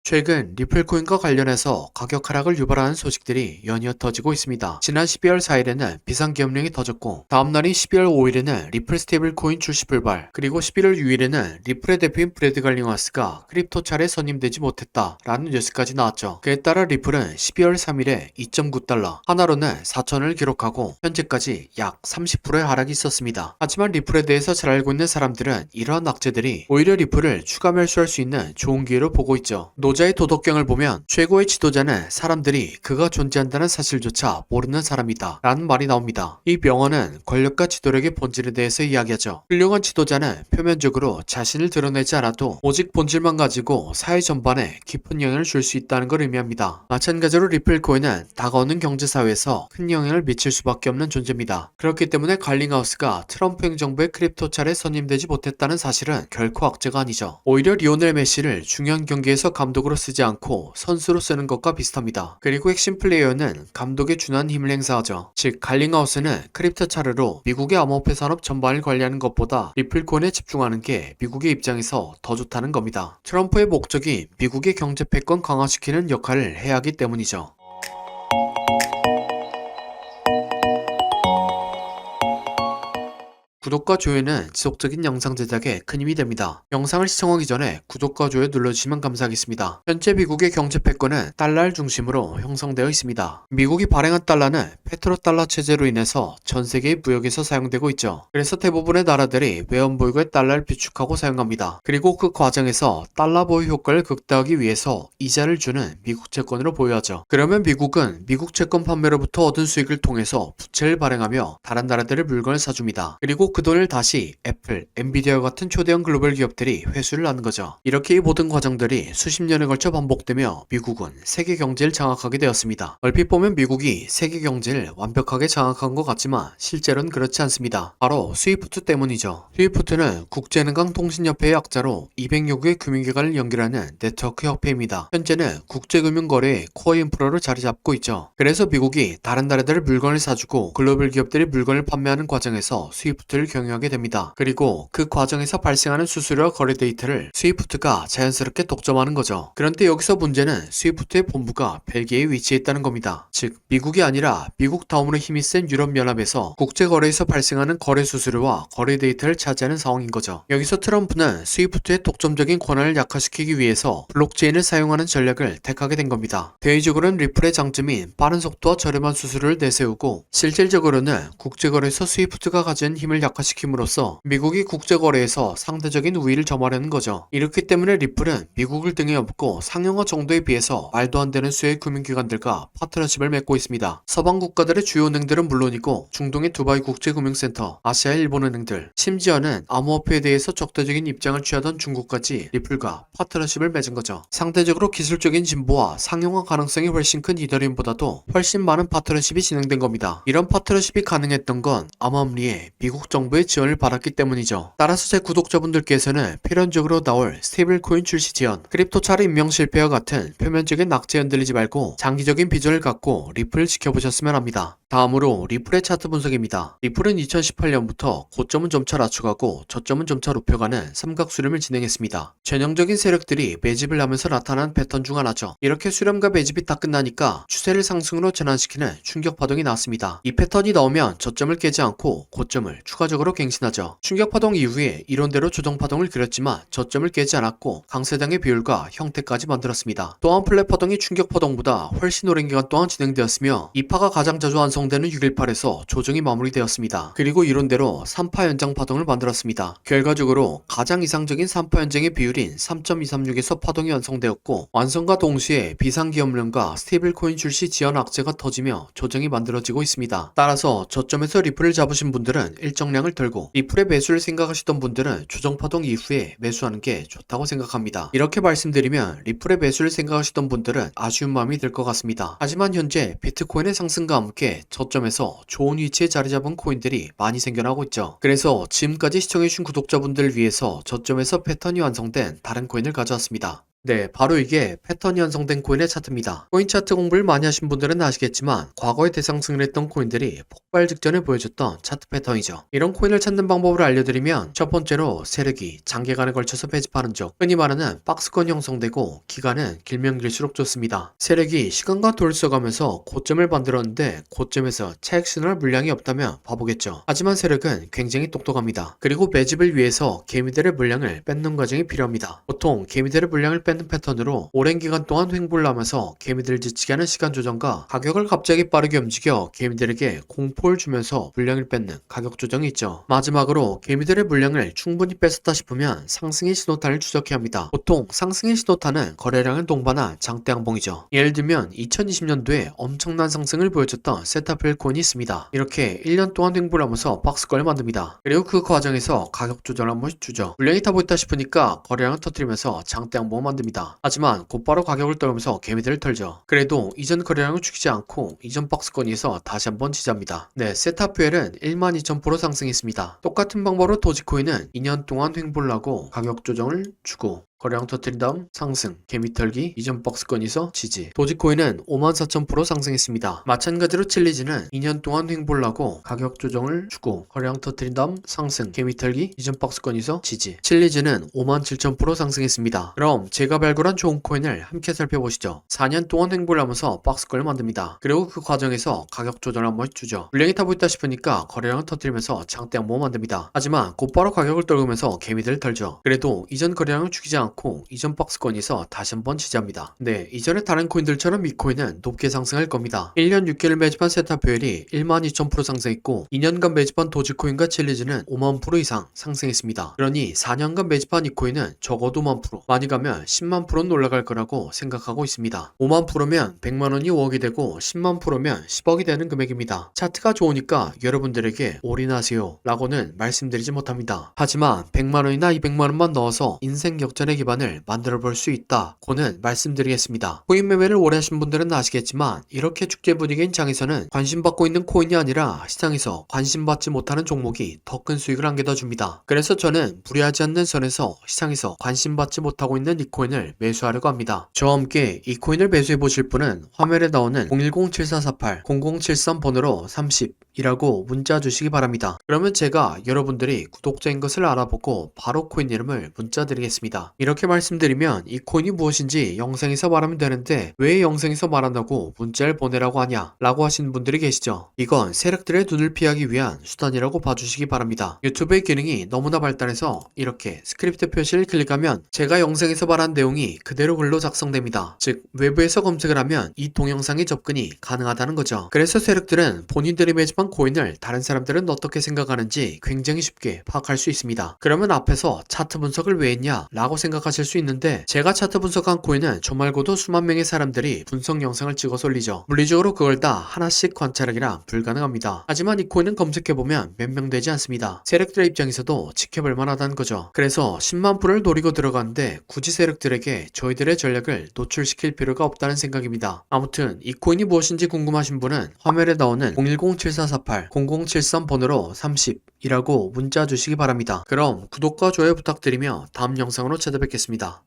최근 리플코인과 관련해서 가격 하락을 유발하는 소식들이 연이어 터지고 있습니다. 지난 12월 4일에는 비상계엄령이 터졌고 다음날인 12월 5일에는 리플 스테이블코인 출시 불발, 그리고 11월 6일에는 리플의 대표인 브래드 갈링하스가 크립토 차례에 선임되지 못했다라는 뉴스까지 나왔죠. 그에 따라 리플은 12월 3일에 2.9달러, 하나로는 4천을 기록하고 현재까지 약 30%의 하락이 있었습니다. 하지만 리플에 대해서 잘 알고 있는 사람들은 이러한 악재들이 오히려 리플을 추가 매수할 수 있는 좋은 기회로 보고 있죠. 노자의 도덕경을 보면 최고의 지도자는 사람들이 그가 존재한다는 사실조차 모르는 사람이다 라는 말이 나옵니다. 이 명언은 권력과 지도력의 본질에 대해서 이야기하죠. 훌륭한 지도자는 표면적으로 자신을 드러내지 않아도 오직 본질만 가지고 사회 전반에 깊은 영향을 줄 수 있다는 걸 의미합니다. 마찬가지로 리플코인은 다가오는 경제사회에서 큰 영향을 미칠 수밖에 없는 존재입니다. 그렇기 때문에 갈링하우스가 트럼프 행정부의 크립토 차례에 선임되지 못했다는 사실은 결코 악재가 아니죠. 오히려 리오넬 메시를 중요한 경기에서 감독으로 쓰지 않고 선수로 쓰는 것과 비슷합니다. 그리고 핵심 플레이어는 감독에 준한 힘을 행사하죠. 즉 갈링하우스는 크립토 차례로 미국의 암호화폐 산업 전반을 관리하는 것보다 리플코인에 집중하는 게 미국의 입장에서 더 좋다는 겁니다. 트럼프의 목적이 미국의 경제 패권 강화시키는 역할을 해야 하기 때문이죠. 구독과 좋아요는 지속적인 영상 제작에 큰 힘이 됩니다. 영상을 시청하기 전에 구독과 좋아요 눌러주시면 감사하겠습니다. 현재 미국의 경제 패권은 달러를 중심으로 형성되어 있습니다. 미국이 발행한 달러는 페트로달러 체제로 인해서 전 세계의 무역에서 사용되고 있죠. 그래서 대부분의 나라들이 외환보유고의 달러를 비축하고 사용합니다. 그리고 그 과정에서 달러 보유 효과를 극대화하기 위해서 이자를 주는 미국 채권으로 보유하죠. 그러면 미국은 미국 채권 판매로부터 얻은 수익을 통해서 부채를 발행하며 다른 나라들의 물건을 사줍니다. 그리고 그 돈을 다시 애플, 엔비디아와 같은 초대형 글로벌 기업들이 회수를 하는 거죠. 이렇게 이 모든 과정들이 수십 년에 걸쳐 반복되며 미국은 세계 경제를 장악하게 되었습니다. 얼핏 보면 미국이 세계 경제를 완벽하게 장악한 것 같지만 실제로는 그렇지 않습니다. 바로 스위프트 때문이죠. 스위프트는 국제은행통신협회의 약자로 200여 개의 금융기관을 연결하는 네트워크 협회입니다. 현재는 국제금융거래의 코어 인프라로 자리 잡고 있죠. 그래서 미국이 다른 나라들의 물건을 사주고 글로벌 기업들이 물건을 판매하는 과정에서 스위프트를 경영하게 됩니다. 그리고 그 과정에서 발생하는 수수료와 거래 데이터를 스위프트가 자연스럽게 독점하는 거죠. 그런데 여기서 문제는 스위프트의 본부가 벨기에에 위치해 있다는 겁니다. 즉 미국이 아니라 미국 다음으로 힘이 센 유럽연합에서 국제거래에서 발생하는 거래 수수료와 거래 데이터를 차지하는 상황인 거죠. 여기서 트럼프는 스위프트의 독점적인 권한을 약화시키기 위해서 블록체인을 사용하는 전략을 택하게 된 겁니다. 대외적으로는 리플의 장점인 빠른 속도와 저렴한 수수료를 내세우고 실질적으로는 국제거래에서 스위프트가 가진 힘을 약화시킴으로써 미국이 국제거래에서 상대적인 우위를 점하려는 거죠. 이렇기 때문에 리플은 미국을 등에 업고 상용화 정도에 비해서 말도 안 되는 수의 금융기관들과 파트너십을 맺고 있습니다. 서방 국가들의 주요 은행들은 물론이고 중동의 두바이 국제금융센터, 아시아의 일본은행들, 심지어는 암호화폐에 대해서 적대적인 입장을 취하던 중국까지 리플과 파트너십을 맺은 거죠. 상대적으로 기술적인 진보와 상용화 가능성이 훨씬 큰 이더리움보다도 훨씬 많은 파트너십이 진행된 겁니다. 이런 파트너십이 가능했던 건 암암리에 미국 정부의 지원을 받았기 때문이죠. 따라서 제 구독자분들께서는 필연적으로 나올 스테이블코인 출시 지연, 크립토 차례 임명 실패와 같은 표면적인 낙제에 흔들리지 말고 장기적인 비전을 갖고 리플을 지켜보셨으면 합니다. 다음으로 리플의 차트 분석입니다. 리플은 2018년부터 고점은 점차 낮춰가고 저점은 점차 높여가는 삼각수렴을 진행했습니다. 전형적인 세력들이 매집을 하면서 나타난 패턴 중 하나죠. 이렇게 수렴과 매집이 다 끝나니까 추세를 상승으로 전환시키는 충격파동이 나왔습니다. 이 패턴이 나오면 저점을 깨지 않고 고점을 추가적으로 갱신하죠. 충격파동 이후에 이론대로 조정파동을 그렸지만 저점을 깨지 않았고 강세장의 비율과 형태까지 만들었습니다. 또한 플랫파동이 충격파동보다 훨씬 오랜 기간 동안 진행되었으며 이 파가 가장 자주 완성되는 618에서 조정이 마무리되었습니다. 그리고 이론대로 3파 연장 파동을 만들었습니다. 결과적으로 가장 이상적인 3파 연장의 비율인 3.236에서 파동이 완성되었고 완성과 동시에 비상기업령과 스테이블코인 출시 지연 악재가 터지며 조정이 만들어지고 있습니다. 따라서 저점에서 리플을 잡으신 분들은 일정량을 덜고 리플의 매수를 생각하시던 분들은 조정파동 이후에 매수하는 게 좋다고 생각합니다. 이렇게 말씀드리면 리플의 매수를 생각하시던 분들은 아쉬운 마음이 들 것 같습니다. 하지만 현재 비트코인의 상승과 함께 저점에서 좋은 위치에 자리 잡은 코인들이 많이 생겨나고 있죠. 그래서 지금까지 시청해주신 구독자분들을 위해서 저점에서 패턴이 완성된 다른 코인을 가져왔습니다. 네, 바로 이게 패턴이 형성된 코인의 차트입니다. 코인 차트 공부를 많이 하신 분들은 아시겠지만 과거에 대상승을 했던 코인들이 폭발 직전에 보여줬던 차트 패턴이죠. 이런 코인을 찾는 방법을 알려드리면 첫 번째로 세력이 장기간에 걸쳐서 배집하는 쪽, 흔히 말하는 박스권이 형성되고 기간은 길면 길수록 좋습니다. 세력이 시간과 돈을 써가면서 고점을 만들었는데 고점에서 차익 신호할 물량이 없다면 바보겠죠. 하지만 세력은 굉장히 똑똑합니다. 그리고 매집을 위해서 개미들의 물량을 뺏는 과정이 필요합니다. 보통 개미들의 물량을 뺏는 패턴으로 오랜 기간 동안 횡보를 하면서 개미들을 지치게 하는 시간 조정과 가격을 갑자기 빠르게 움직여 개미들에게 공포를 주면서 물량을 뺏는 가격 조정이 있죠. 마지막으로 개미들의 물량을 충분히 뺏었다 싶으면 상승의 신호탄을 추적해야 합니다. 보통 상승의 신호탄은 거래량을 동반한 장대 양봉이죠. 예를 들면 2020년도에 엄청난 상승을 보여줬던 세타필 코인이 있습니다. 이렇게 1년 동안 횡보를 하면서 박스권을 만듭니다. 그리고 그 과정에서 가격 조정을 한 번씩 주죠. 물량이 타고 있다 싶으니까 거래량을 터뜨리면서 장대 양봉을 만듭니다. 하지만 곧바로 가격을 떨면서 개미들을 털죠. 그래도 이전 거래량을 죽이지 않고 이전 박스권에서 다시 한번 지지합니다. 네, 세타퓨엘은 12,000% 상승했습니다. 똑같은 방법으로 도지코인은 2년 동안 횡보를 하고 가격 조정을 주고 거래량 터뜨린 다음 상승, 개미 털기, 이전 박스권에서 지지. 도지코인은 54,000% 상승했습니다. 마찬가지로 칠리즈는 2년 동안 횡보를 하고 가격 조정을 주고 거래량 터뜨린 다음 상승, 개미 털기, 이전 박스권에서 지지. 칠리즈는 57,000% 상승했습니다. 그럼 제가 발굴한 좋은 코인을 함께 살펴보시죠. 4년 동안 횡보를 하면서 박스권을 만듭니다. 그리고 그 과정에서 가격 조정을 한 번씩 주죠. 물량이 타고 있다 싶으니까 거래량을 터뜨리면서 장대 양봉을 만듭니다. 하지만 곧바로 가격을 떨구면서 개미들을 털죠. 그래도 이전 거래량을 죽이지 않고 이전 박스권에서 다시 한번 지지합니다. 네, 이전에 다른 코인들처럼 이 코인은 높게 상승할 겁니다. 1년 6개월 매집한 세타퓨엘이 12,000% 상승했고 2년간 매집한 도지코인과 칠리즈는 50,000% 이상 상승했습니다. 그러니 4년간 매집한 이 코인은 적어도 50,000%, 많이 가면 100,000%는 올라갈 거라고 생각하고 있습니다. 50,000%면 100만원이 5억이 되고 100,000%면 10억이 되는 금액입니다. 차트가 좋으니까 여러분들에게 올인하세요 라고는 말씀드리지 못합니다. 하지만 100만원이나 200만원만 넣어서 인생 역전의 기반을 만들어 볼 수 있다 고는 말씀드리겠습니다. 코인 매매를 오래 하신 분들은 아시겠지만 이렇게 축제 분위기인 장에서는 관심받고 있는 코인이 아니라 시장에서 관심받지 못하는 종목이 더 큰 수익을 안겨다 줍니다. 그래서 저는 무리하지 않는 선에서 시장에서 관심받지 못하고 있는 이 코인을 매수하려고 합니다. 저와 함께 이 코인을 매수해 보실 분은 화면에 나오는 010-7448-0073번으로 30이라고 문자 주시기 바랍니다. 그러면 제가 여러분들이 구독자인 것을 알아보고 바로 코인 이름을 문자 드리겠습니다. 이렇게 말씀드리면 이 코인이 무엇인지 영상에서 말하면 되는데 왜 영상에서 말한다고 문자를 보내라고 하냐 라고 하시는 분들이 계시죠. 이건 세력들의 눈을 피하기 위한 수단이라고 봐주시기 바랍니다. 유튜브의 기능이 너무나 발달해서 이렇게 스크립트 표시를 클릭하면 제가 영상에서 말한 내용이 그대로 글로 작성됩니다. 즉 외부에서 검색을 하면 이 동영상의 접근이 가능하다는 거죠. 그래서 세력들은 본인들이 매집한 코인을 다른 사람들은 어떻게 생각하는지 굉장히 쉽게 파악할 수 있습니다. 그러면 앞에서 차트 분석을 왜 했냐 라고 생각하실 수 있는데 제가 차트 분석한 코인은 저 말고도 수만 명의 사람들이 분석 영상을 찍어서 올리죠. 물리적으로 그걸 다 하나씩 관찰하기란 불가능합니다. 하지만 이 코인은 검색해보면 몇 명 되지 않습니다. 세력들의 입장에서도 지켜볼 만하다는 거죠. 그래서 10만 프로를 노리고 들어가는데 굳이 세력들에게 저희들의 전략을 노출시킬 필요가 없다는 생각입니다. 아무튼 이 코인이 무엇인지 궁금하신 분은 화면에 나오는 010-7448-0073번으로 30이라고 문자 주시기 바랍니다. 그럼 구독과 좋아요 부탁드리며 다음 영상으로 찾아뵙겠습니다.